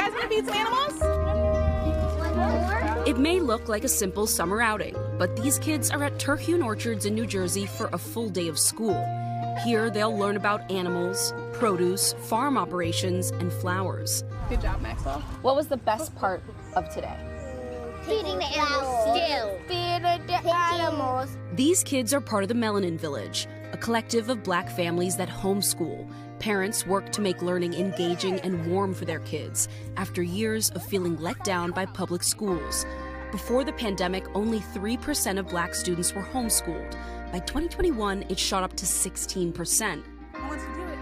guys want to feed some animals? It may look like a simple summer outing, but these kids are at Terhune Orchards in New Jersey for a full day of school. Here, they'll learn about animals, produce, farm operations, and flowers. Good job, Maxwell. What was the best part of today? Feeding the animals. Feeding the animals. These kids are part of the Melanin Village, a collective of Black families that homeschool. Parents work to make learning engaging and warm for their kids after years of feeling let down by public schools. Before the pandemic, only 3% of Black students were homeschooled. By 2021, it shot up to 16%.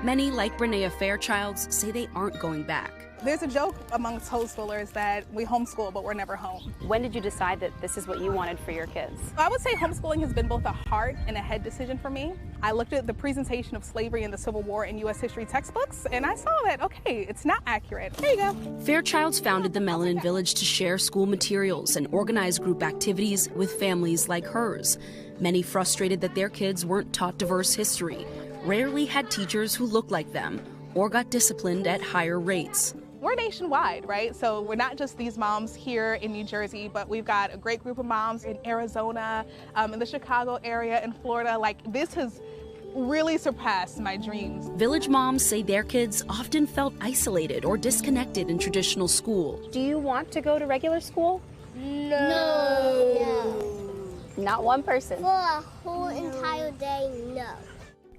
Many, like Brenea Fairchilds, say they aren't going back. There's a joke amongst homeschoolers that we homeschool, but we're never home. When did you decide that this is what you wanted for your kids? I would say homeschooling has been both a heart and a head decision for me. I looked at the presentation of slavery and the Civil War in U.S. history textbooks, and I saw that, okay, it's not accurate. There you go. Fairchilds founded the Melanin Village to share school materials and organize group activities with families like hers. Many frustrated that their kids weren't taught diverse history, rarely had teachers who looked like them, or got disciplined at higher rates. We're nationwide, right? So we're not just these moms here in New Jersey, but we've got a great group of moms in Arizona, in the Chicago area, in Florida. Like, this has really surpassed my dreams. Village moms say their kids often felt isolated or disconnected in traditional school. Do you want to go to regular school? No. Not one person. For a whole entire day, no.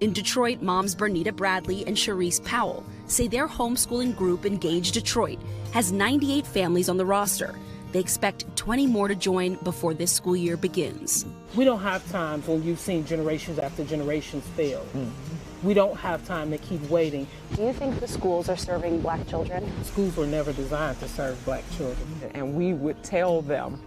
In Detroit, moms Bernita Bradley and Sharice Powell say their homeschooling group, Engage Detroit, has 98 families on the roster. They expect 20 more to join before this school year begins. We don't have times when you've seen generations after generations fail. We don't have time to keep waiting. Do you think the schools are serving Black children? Schools were never designed to serve Black children. And we would tell them,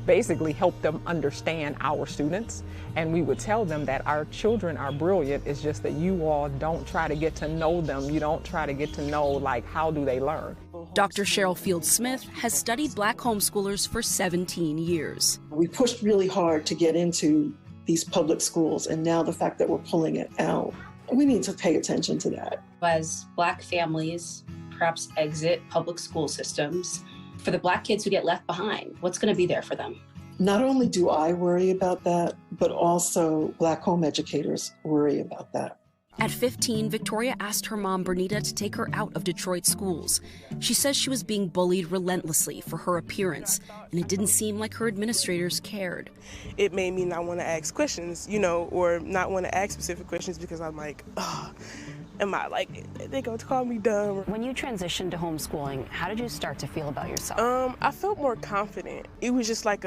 basically help them understand our students, and we would tell them that our children are brilliant. It's just that you all don't try to get to know them. You don't try to get to know, like, how do they learn. Dr. Cheryl Field Smith has studied Black homeschoolers for 17 years. We pushed really hard to get into these public schools, and now the fact that we're pulling it out, we need to pay attention to that. As Black families perhaps exit public school systems, for the Black kids who get left behind, what's going to be there for them? Not only do I worry about that, but also Black home educators worry about that. At 15, Victoria asked her mom, Bernita, to take her out of Detroit schools. She says she was being bullied relentlessly for her appearance, and it didn't seem like her administrators cared. It made me not want to ask questions, you know, or not want to ask specific questions because I'm like, oh, am I like, they're going to call me dumb. When you transitioned to homeschooling, how did you start to feel about yourself? I felt more confident. It was just like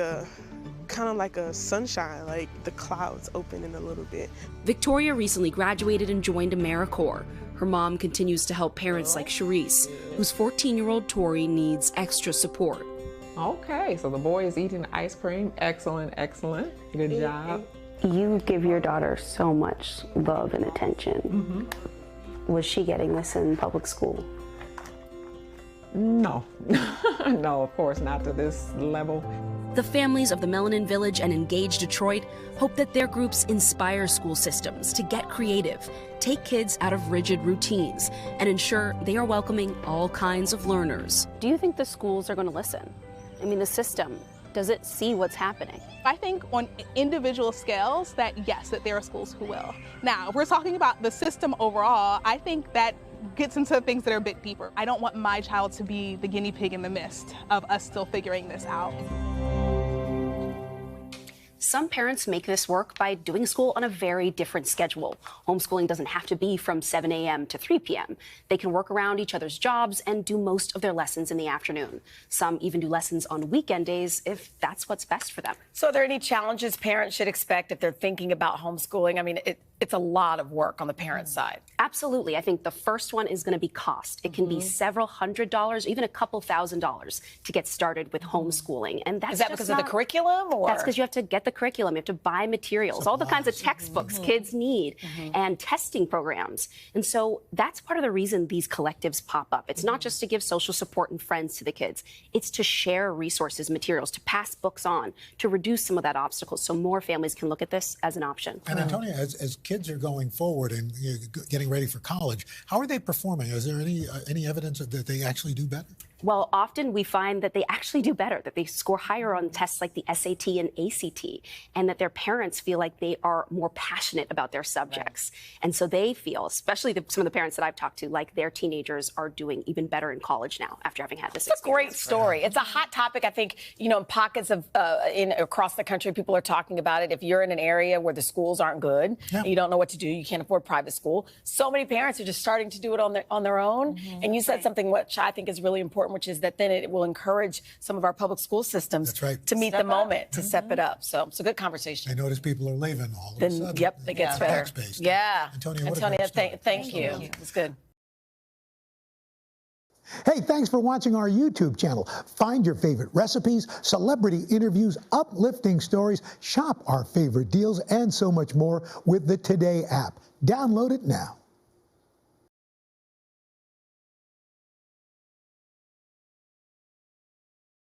kind of like a sunshine, like the clouds opening a little bit. Victoria recently graduated and joined AmeriCorps. Her mom continues to help parents like Sharice, whose 14-year-old Tori needs extra support. Okay, so the boy is eating ice cream. Excellent, excellent. Good job. You give your daughter so much love and attention. Was she getting this in public school? No. No, of course not to this level. The families of the Melanin Village and Engage Detroit hope that their groups inspire school systems to get creative, take kids out of rigid routines, and ensure they are welcoming all kinds of learners. Do you think the schools are going to listen? I mean, the system, does it see what's happening? I think on individual scales that yes, that there are schools who will. Now, if we're talking about the system overall, I think that gets into things that are a bit deeper. I don't want my child to be the guinea pig in the midst of us still figuring this out. Some parents make this work by doing school on a very different schedule. Homeschooling doesn't have to be from 7 a.m. to 3 p.m. They can work around each other's jobs and do most of their lessons in the afternoon. Some even do lessons on weekend days if that's what's best for them. So are there any challenges parents should expect if they're thinking about homeschooling? I mean, it's a lot of work on the parent side. Absolutely. I think the first one is going to be cost. It can be several $100s, even a couple $1,000s to get started with homeschooling. And that's Is that because of the curriculum? Or? That's because you have to get the curriculum. You have to buy materials, all the kinds of textbooks kids need, and testing programs. And so that's part of the reason these collectives pop up. It's not just to give social support and friends to the kids. It's to share resources, materials, to pass books on, to reduce some of that obstacle so more families can look at this as an option. And Antonia, as kids are going forward and getting ready for college, how are they performing? Is there any evidence that they actually do better? Well, often we find that they actually do better, that they score higher on tests like the SAT and ACT, and that their parents feel like they are more passionate about their subjects. Right. And so they feel, especially some of the parents that I've talked to, like their teenagers are doing even better in college now after having had this experience. It's a great story. It's a hot topic. I think, you know, in pockets of across the country, people are talking about it. If you're in an area where the schools aren't good, and you don't know what to do, you can't afford private school. So many parents are just starting to do it on their own. And you said something which I think is really important, which is that then it will encourage some of our public school systems to meet the moment, to step it up. So it's a good conversation. I notice people are leaving all of a sudden. Yep, it gets better. Tax-based. Yeah. Antonia, thank you. It's good. Hey, thanks for watching our YouTube channel. Find your favorite recipes, celebrity interviews, uplifting stories, shop our favorite deals, and so much more with the Today app. Download it now.